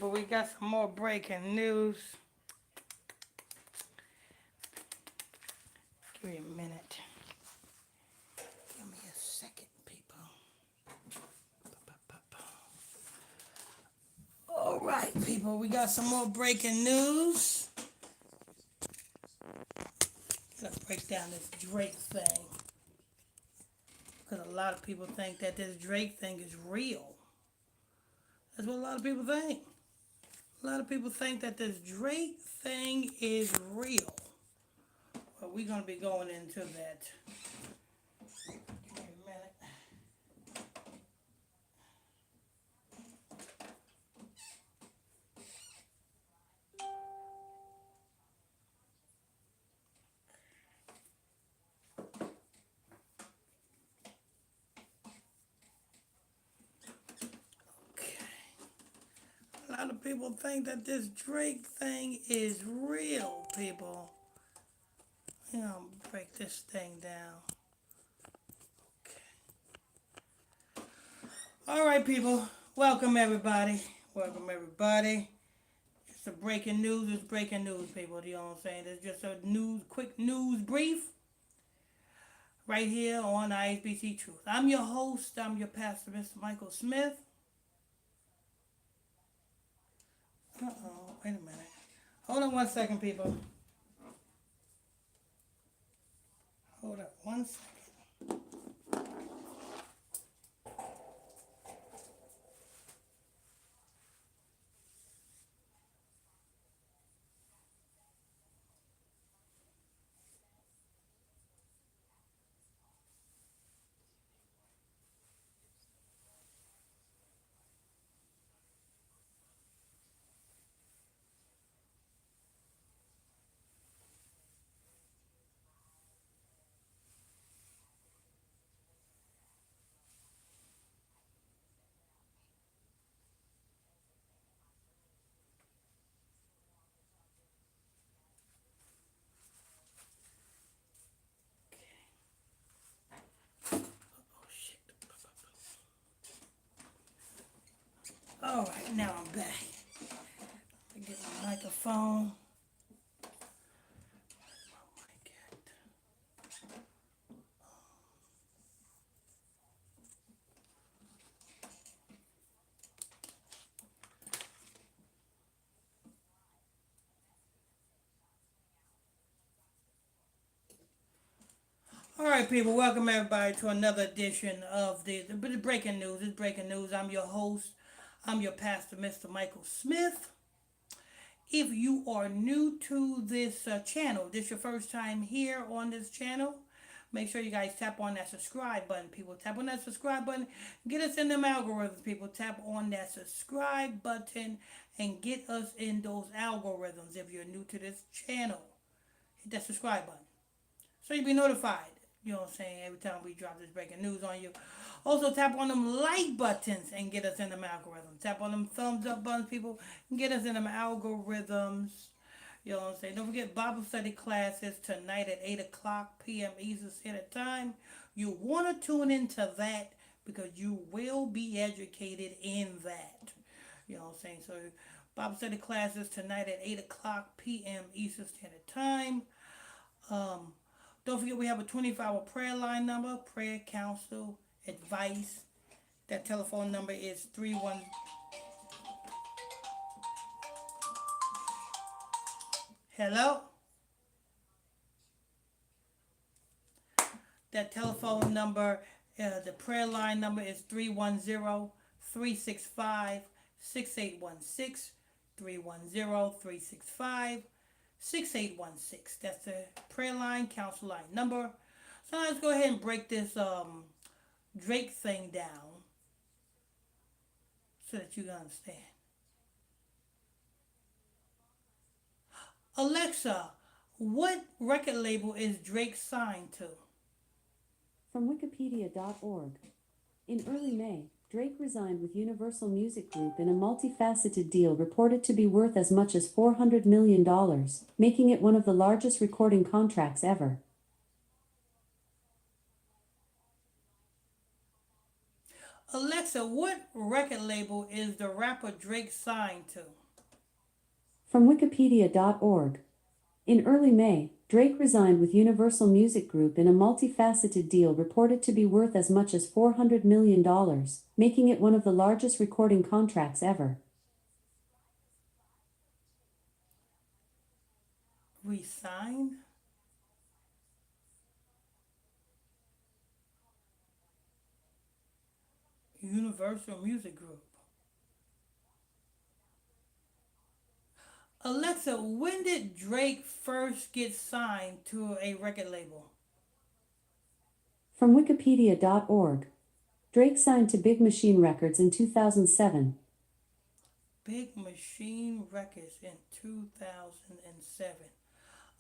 people, we got some more breaking news. Give me a minute. Give me a second, people. All right, people, we got some more breaking news. Let's break down this Drake thing. Because a lot of people think that this Drake thing is real. That's what a lot of people think. A lot of people think that this Drake thing is real. But we're going to be going into that. Give me a minute. Okay. A lot of people think that this Drake thing is real, people. I'm going to break this thing down. Okay. All right, people. Welcome, everybody. Welcome, everybody. It's a breaking news. It's breaking news, people. You know what I'm saying? It's just a quick news brief right here on ISBC Truth. I'm your host. I'm your pastor, Mr. Michael Smith. Uh-oh. Wait a minute. Hold on one second, people. Hold up one second. Oh, shit. All right, now I'm back. Let me get my microphone. All right, people. Welcome everybody to another edition of the breaking news. It's breaking news. I'm your host. I'm your pastor, Mr. Michael Smith. If you are new to this channel, this your first time here on this channel, make sure you guys tap on that subscribe button, people. Tap on that subscribe button. Get us in them algorithms, people. Tap on that subscribe button and get us in those algorithms if you're new to this channel. Hit that subscribe button so you'll be notified. You know what I'm saying? Every time we drop this breaking news on you. Also, tap on them like buttons and get us in them algorithms. Tap on them thumbs up buttons, people, and get us in them algorithms. You know what I'm saying? Don't forget Bible study classes tonight at 8 o'clock p.m. Eastern Standard Time. You want to tune into that because you will be educated in that. You know what I'm saying? So, Bible study classes tonight at 8 o'clock p.m. Eastern Standard Time. Don't forget we have a 24-hour prayer line number, prayer, counsel, advice. That telephone number is 31. Hello? That telephone number, the prayer line number is 310-365-6816. 310-365-6816. That's the prayer line, council line number. So let's go ahead and break this Drake thing down so that you can understand. Alexa, what record label is Drake signed to? From Wikipedia.org. In early May, Drake resigned with Universal Music Group in a multifaceted deal reported to be worth as much as $400 million, making it one of the largest recording contracts ever. Alexa, Alexa, what record label is the rapper Drake signed to? From Wikipedia.org. In early May, Drake resigned with Universal Music Group in a multifaceted deal reported to be worth as much as $400 million, making it one of the largest recording contracts ever. Resigned? Universal Music Group. Alexa, when did Drake first get signed to a record label? From Wikipedia.org. Drake signed to Big Machine Records in 2007. Big Machine Records in 2007.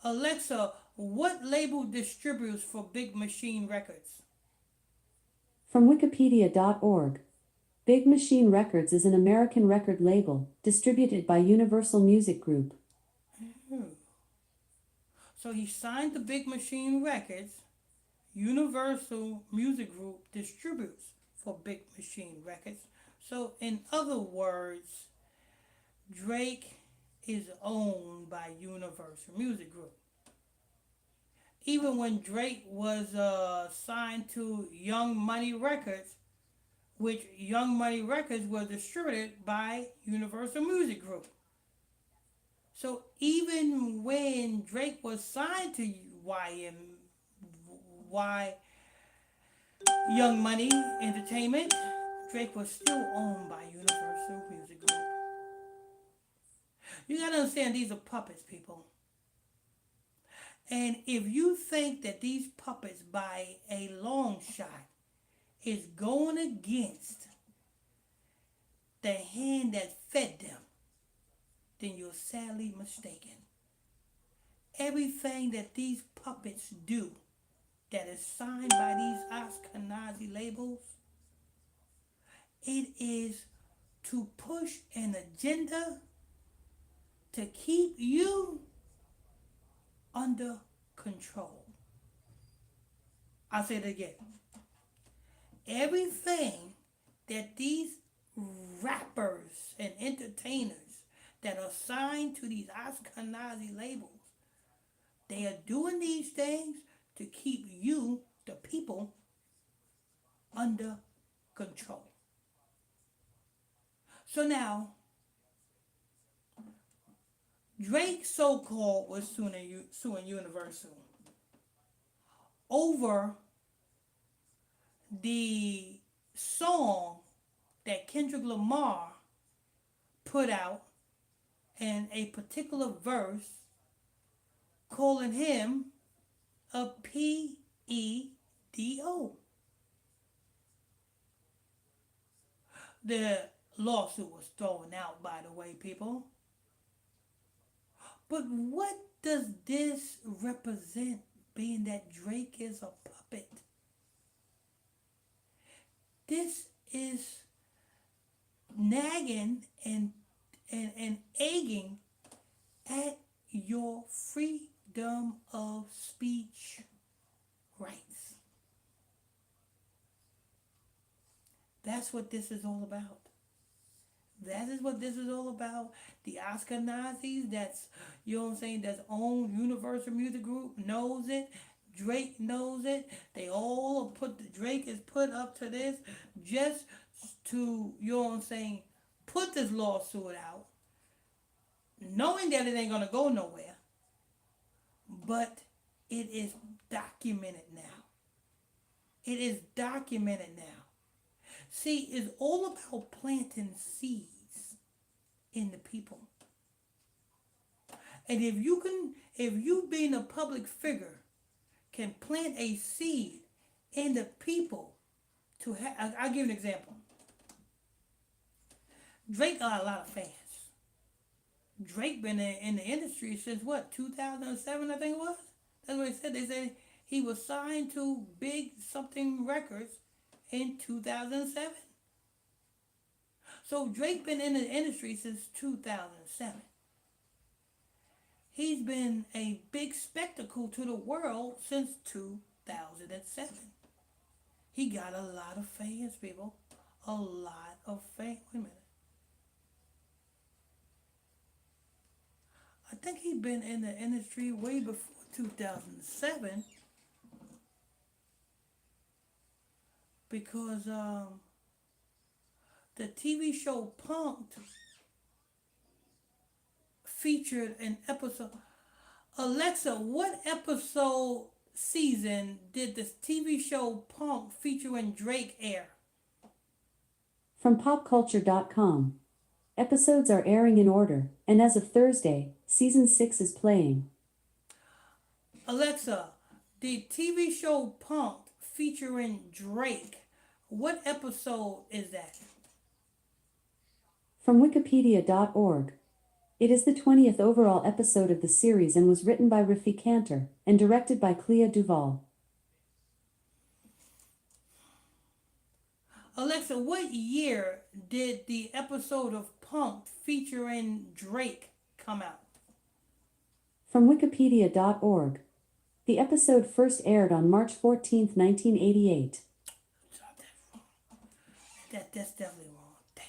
Alexa, what label distributes for Big Machine Records? From Wikipedia.org. Big Machine Records is an American record label, distributed by Universal Music Group. So he signed to Big Machine Records. Universal Music Group distributes for Big Machine Records. So, in other words, Drake is owned by Universal Music Group. Even when Drake was signed to Young Money Records, which Young Money Records was distributed by Universal Music Group. So even when Drake was signed to Y Young Money Entertainment, Drake was still owned by Universal Music Group. You gotta understand, these are puppets, people. And if you think that these puppets by a long shot is going against the hand that fed them, then you're sadly mistaken. Everything that these puppets do that is signed by these Ashkenazi labels, it is to push an agenda to keep you under control. I'll say it again. Everything that these rappers and entertainers that are signed to these Ashkenazi labels, they are doing these things to keep you, the people, under control. So now, Drake so-called was suing Universal over the song that Kendrick Lamar put out in a particular verse calling him a PEDO. The lawsuit was thrown out, by the way, people. But what does this represent, being that Drake is a puppet? This is nagging and egging at your freedom of speech rights. That's what this is all about. That is what this is all about. The Ashkenazis, that's, you know what I'm saying, that's own Universal Music Group, knows it. Drake knows it. They all Drake is put up to this just to, you know what I'm saying, put this lawsuit out, knowing that it ain't gonna go nowhere. But it is documented now. It is documented now. See, it's all about planting seeds in the people. And if you being a public figure can plant a seed in the people to have, I'll give you an example. Drake got a lot of fans. Drake been in the industry since what, 2007, I think it was? That's what they said. They said he was signed to Big Something Records in 2007. So Drake been in the industry since 2007. He's been a big spectacle to the world since 2007. He got a lot of fans, people. a lot of fame. Wait a minute. I think he been in the industry way before 2007 because the TV show Punked featured an episode. Alexa, what episode season did this TV show Punk featuring Drake air? From popculture.com. Episodes are airing in order, and as of Thursday, season 6 is playing. Alexa, the TV show Punked featuring Drake, what episode is that? From wikipedia.org. It is the 20th overall episode of the series and was written by Rafi Cantor and directed by Clea Duvall. Alexa, what year did the episode of Punked featuring Drake come out? From wikipedia.org. The episode first aired on March 14, 1988. Stop that wrong. That's definitely wrong. Damn.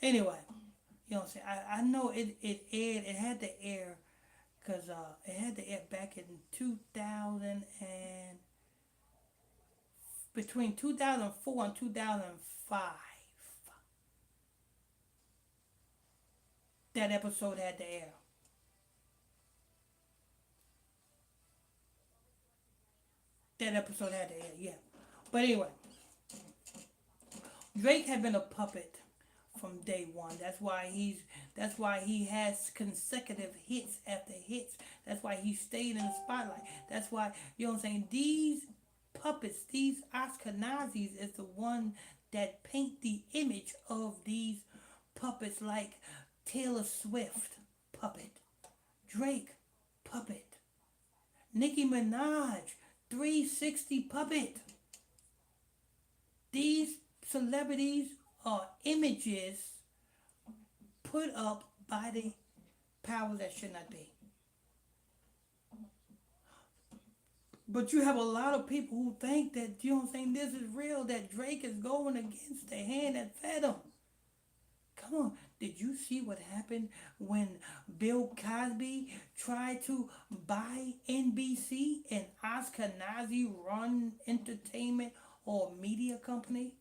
Anyway, you know what I'm saying? I know it aired, it had to air, because it had to air back in 2000 and, between 2004 and 2005. That episode had to air. That episode had to air, yeah. But anyway, Drake had been a puppet from day one. That's why he has consecutive hits after hits. That's why he stayed in the spotlight. That's why, you know what I'm saying, these puppets, these Ashkenazis is the one that paint the image of these puppets, like Taylor Swift, puppet. Drake, puppet. Nicki Minaj, 360 puppet. These celebrities are images put up by the power that should not be. But you have a lot of people who think that, you know what I'm saying, this is real, that Drake is going against the hand that fed him. Come on, did you see what happened when Bill Cosby tried to buy NBC, an Ashkenazi run entertainment or media company?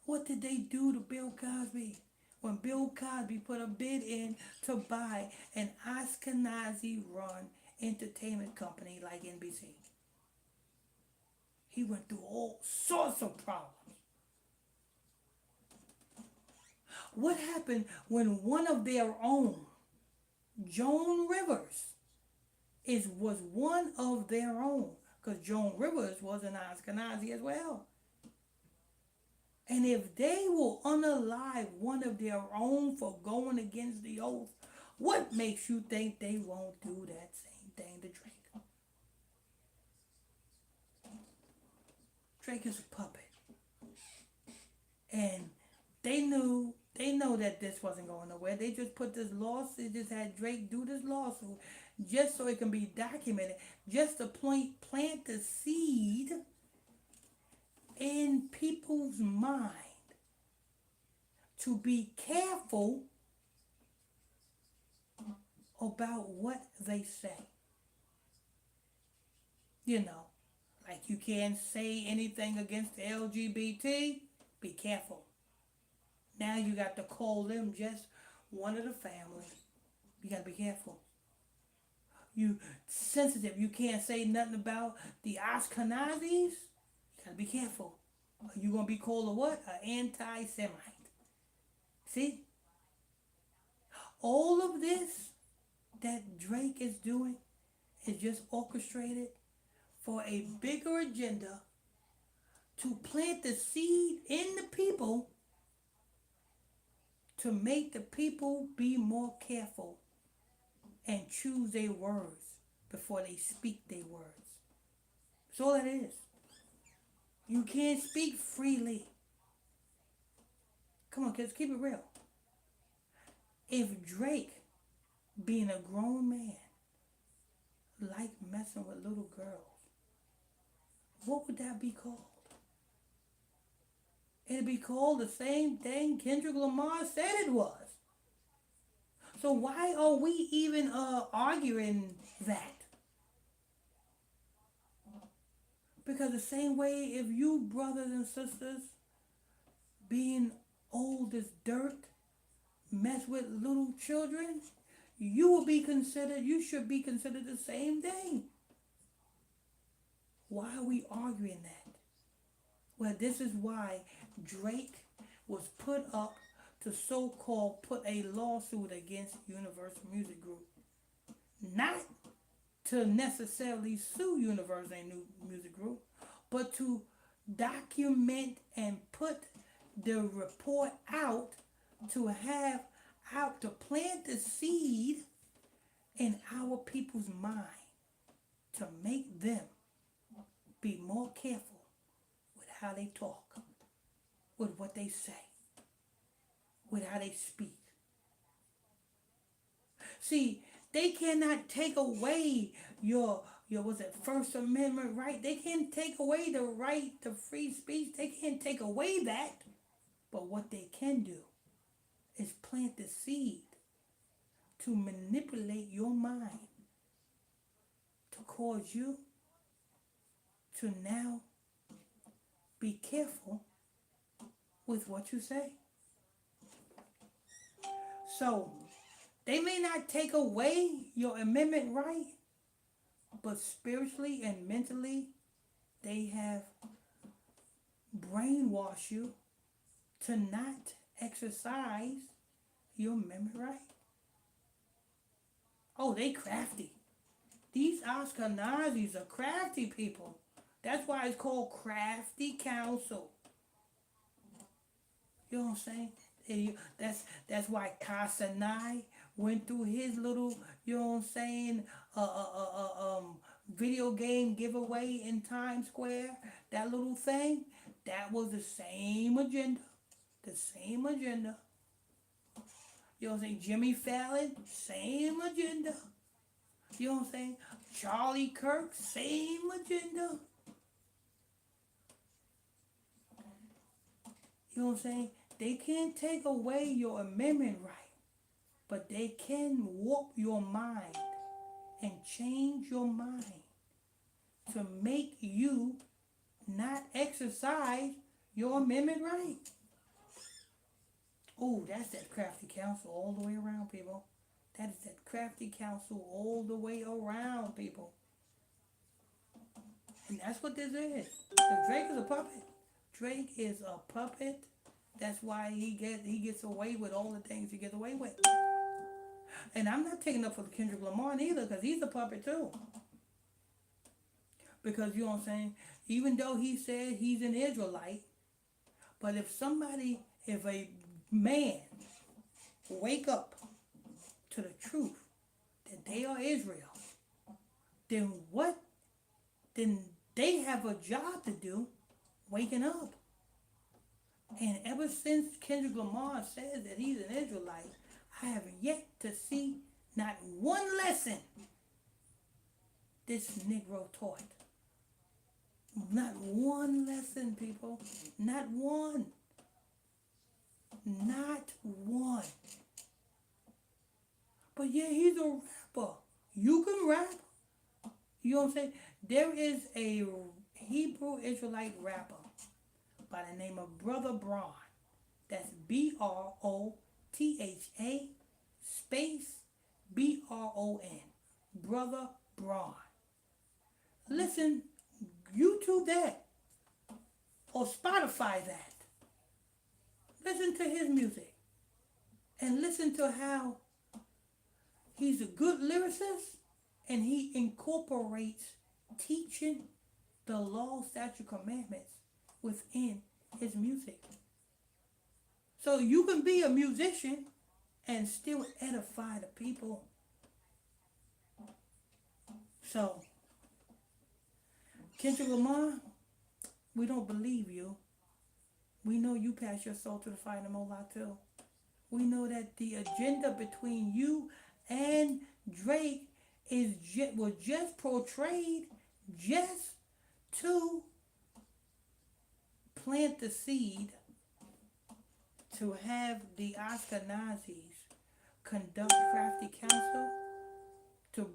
What did they do to Bill Cosby? When Bill Cosby put a bid in to buy an Ashkenazi run entertainment company like NBC. He went through all sorts of problems. What happened when one of their own, Joan Rivers, was one of their own? Because Joan Rivers was an Ashkenazi as well. And if they will unalive one of their own for going against the oath, what makes you think they won't do that same thing to Drake? Drake is a puppet. And they know that this wasn't going nowhere. They just put this lawsuit, they just had Drake do this lawsuit just so it can be documented, just to plant the seed in people's mind to be careful about what they say. You know, like you can't say anything against the LGBT, be careful. Now you got to call them just one of the family. You got to be careful. You sensitive. You can't say nothing about the Ashkenazis. You got to be careful. Are you going to be called a what? An anti-Semite. See? All of this that Drake is doing is just orchestrated for a bigger agenda to plant the seed in the people, to make the people be more careful and choose their words before they speak their words. That's all it is. You can't speak freely. Come on, kids, keep it real. If Drake, being a grown man, like messing with little girls, what would that be called? It'll be called the same thing Kendrick Lamar said it was. So why are we even arguing that? Because the same way, if you brothers and sisters being old as dirt mess with little children, you should be considered the same thing. Why are we arguing that? Well, this is why Drake was put up to so-called put a lawsuit against Universal Music Group. Not to necessarily sue Universal Music Group, but to document and put the report out to plant the seed in our people's mind to make them be more careful with how they talk, with what they say, with how they speak. See, they cannot take away your was it First Amendment right? They can't take away the right to free speech. They can't take away that. But what they can do is plant the seed to manipulate your mind to cause you to now be careful with what you say. So, they may not take away your amendment right, but spiritually and mentally, they have brainwashed you to not exercise your amendment right. Oh, they crafty. These Ashkenazis are crafty people. That's why it's called crafty counsel. You know what I'm saying? That's why Kasanai went through his little, you know what I'm saying, video game giveaway in Times Square. That little thing, that was the same agenda. The same agenda. You know what I'm saying? Jimmy Fallon, same agenda. You know what I'm saying? Charlie Kirk, same agenda. You know what I'm saying? They can't take away your amendment right, but they can warp your mind and change your mind to make you not exercise your amendment right. Oh, that's that crafty counsel all the way around, people. That is that crafty counsel all the way around, people. And that's what this is. Drake is a puppet. Drake is a puppet. That's why he gets away with all the things he gets away with. And I'm not taking up for Kendrick Lamar either, because he's a puppet too. Because, you know what I'm saying, even though he said he's an Israelite, but if a man wake up to the truth that they are Israel, then they have a job to do waking up. And ever since Kendrick Lamar says that he's an Israelite, I have yet to see not one lesson this Negro taught. Not one lesson, people. Not one. Not one. But yeah, he's a rapper. You can rap. You know what I'm saying? There is a Hebrew Israelite rapper by the name of Brother Bron. That's Brotha space Bron. Brother Bron. Listen, YouTube that. Or Spotify that. Listen to his music. And listen to how he's a good lyricist and he incorporates teaching the law, statute, commandments within his music. So you can be a musician and still edify the people. So, Kendrick Lamar, we don't believe you. We know you pass your soul to the fire in the Mola too. We know that the agenda between you and Drake was just portrayed just to plant the seed to have the Ashkenazis conduct crafty counsel to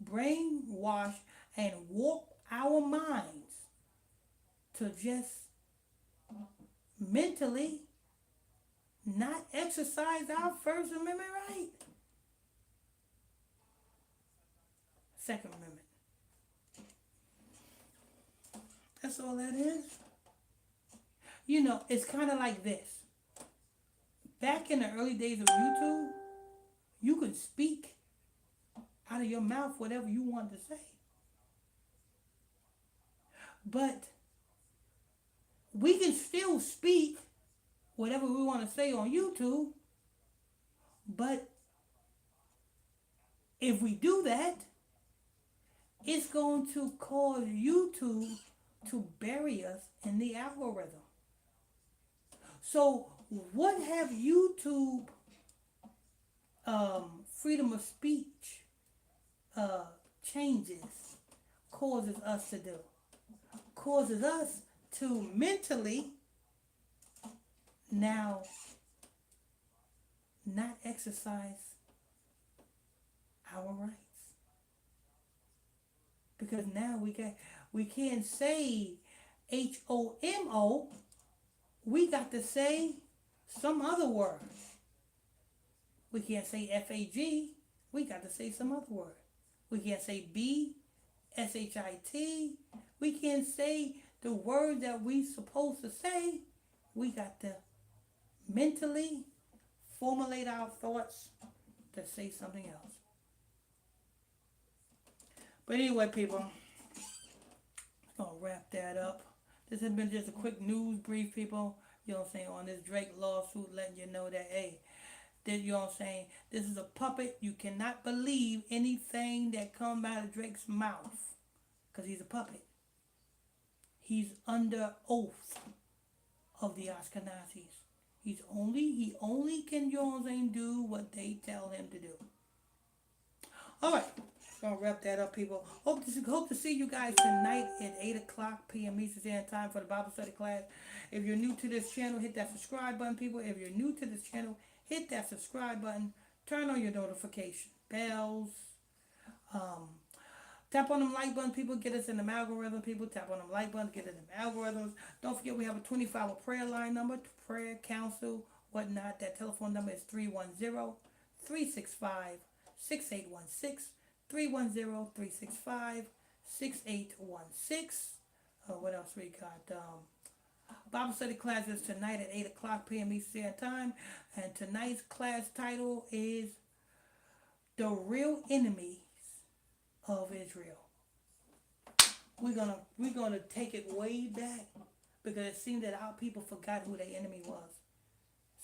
brainwash and warp our minds to just mentally not exercise our First Amendment right. Second Amendment. That's all that is. You know, it's kind of like this. Back in the early days of YouTube, you could speak out of your mouth whatever you wanted to say. But we can still speak whatever we want to say on YouTube. But if we do that, it's going to cause YouTube to bury us in the algorithm. So what have YouTube freedom of speech changes causes us to do? Causes us to mentally now not exercise our rights. Because now we can't say HOMO, we got to say some other word. We can't say FAG, we got to say some other word. We can't say BSHIT, we can't say the word that we supposed to say. We got to mentally formulate our thoughts to say something else. But anyway, people, I'm going to wrap that up. This has been just a quick news brief, people. You know what I'm saying? On this Drake lawsuit, letting you know that, hey, you know what I'm saying? This is a puppet. You cannot believe anything that comes out of Drake's mouth. Because he's a puppet. He's under oath of the Ashkenazis. He only can, you know what I'm saying, do what they tell him to do. All right. Gonna wrap that up, people. Hope to see you guys tonight at 8 o'clock p.m. Eastern Standard Time for the Bible study class. If you're new to this channel, hit that subscribe button, people. If you're new to this channel, hit that subscribe button. Turn on your notification bells. Tap on them like button, people. Get us in the algorithm, people. Tap on them like button, get us in the algorithms. Don't forget we have a 24-hour prayer line number, prayer, counsel, whatnot. That telephone number is 310-365-6816. 310-365-6816. What else we got? Bible study class is tonight at 8 o'clock p.m. Eastern Standard Time. And tonight's class title is The Real Enemies of Israel. We're gonna take it way back because it seemed that our people forgot who their enemy was.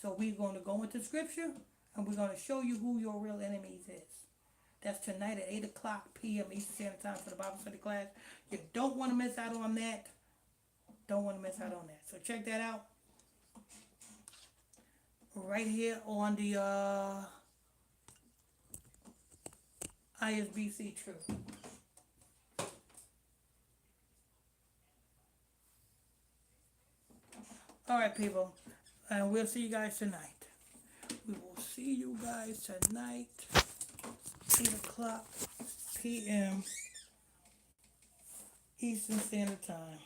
So we're going to go into scripture and we're going to show you who your real enemies is. That's tonight at 8 o'clock p.m. Eastern Standard Time for the Bible study class. You don't want to miss out on that. Don't want to miss out on that. So check that out. Right here on the ISBC Truth. All right, people. And we'll see you guys tonight. We will see you guys tonight. 8 o'clock p.m. Eastern Standard Time.